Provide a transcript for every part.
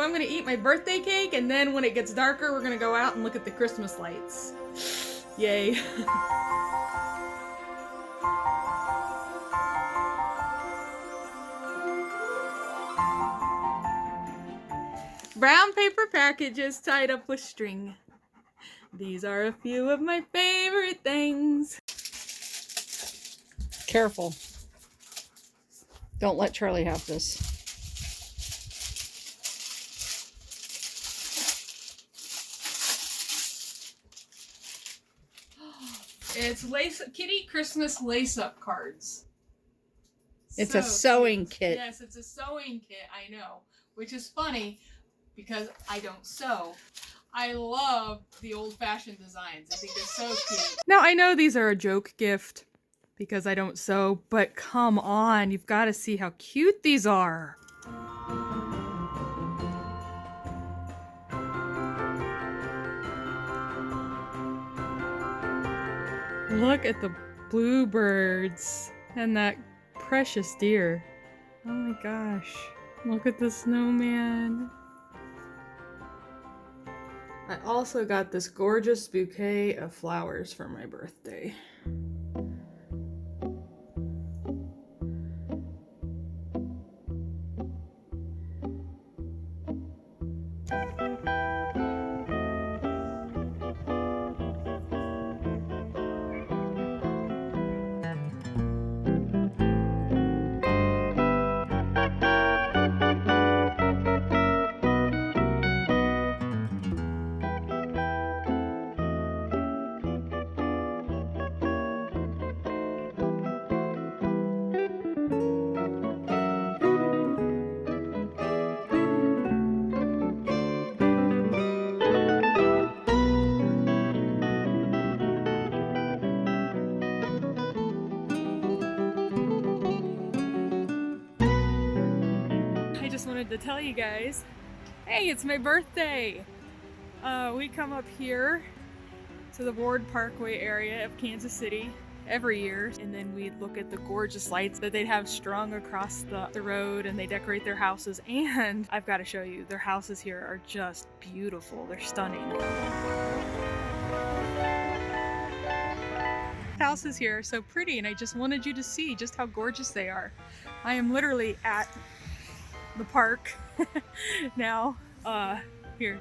So I'm gonna eat my birthday cake, and then when it gets darker, we're gonna go out and look at the Christmas lights. Yay. Brown paper packages tied up with string. These are a few of my favorite things. Careful. Don't let Charlie have this. It's kitty Christmas lace-up cards. It's a sewing kit. Yes, it's a sewing kit, I know. Which is funny because I don't sew. I love the old-fashioned designs. I think they're so cute. Now, I know these are a joke gift because I don't sew, but come on, you've got to see how cute these are. Look at the bluebirds and that precious deer. Oh my gosh. Look at the snowman. I also got this gorgeous bouquet of flowers for my birthday. I just wanted to tell you guys, hey, it's my birthday! We come up here to the Ward Parkway area of Kansas City every year, and then we look at the gorgeous lights that they'd have strung across the road, and they decorate their houses. And I've got to show you, their houses here are just beautiful. They're stunning. Houses here are so pretty, and I just wanted you to see just how gorgeous they are. I am literally at the park now. Here.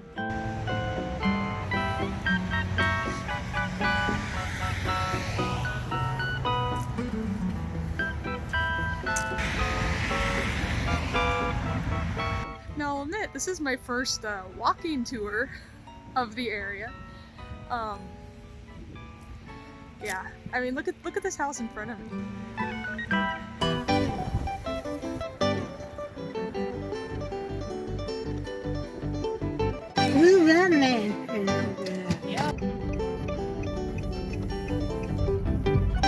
Now I'll admit, this is my first walking tour of the area. Yeah, I mean, look at this house in front of me. Who that man? Yeah. I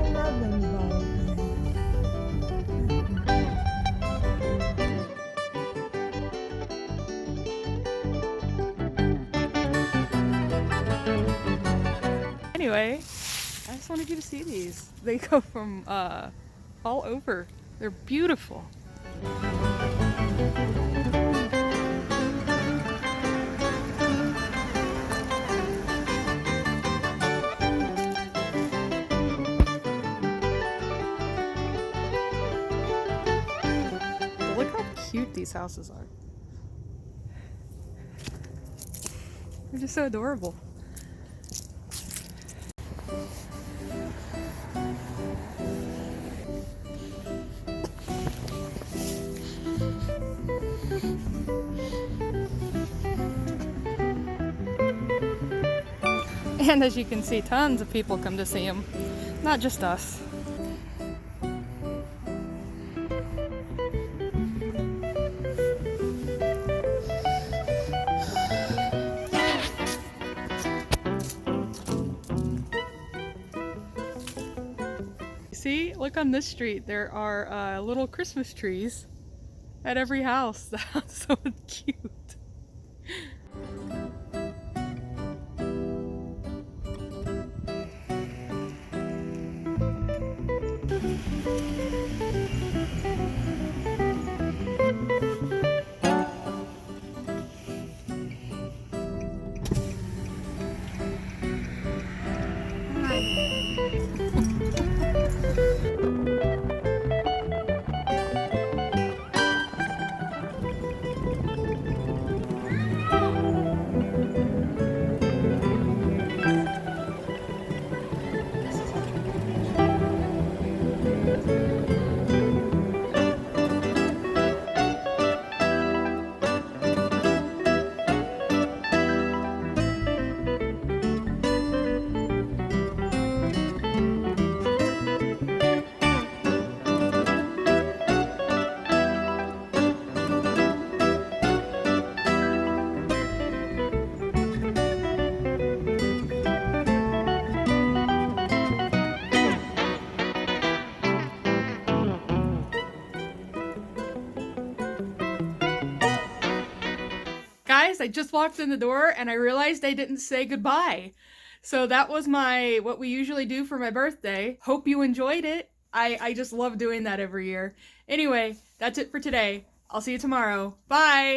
love them both. Anyway, I just wanted you to see these. They go from all over. They're beautiful. Look how cute these houses are. They're just so adorable. And as you can see, tons of people come to see them, not just us. See, look on this street. There are little Christmas trees at every house. That's so cute. realized I just walked in the door and I realized I didn't say goodbye. So that was what we usually do for my birthday. Hope you enjoyed it. I just love doing that every year. Anyway, that's it for today. I'll see you tomorrow. Bye!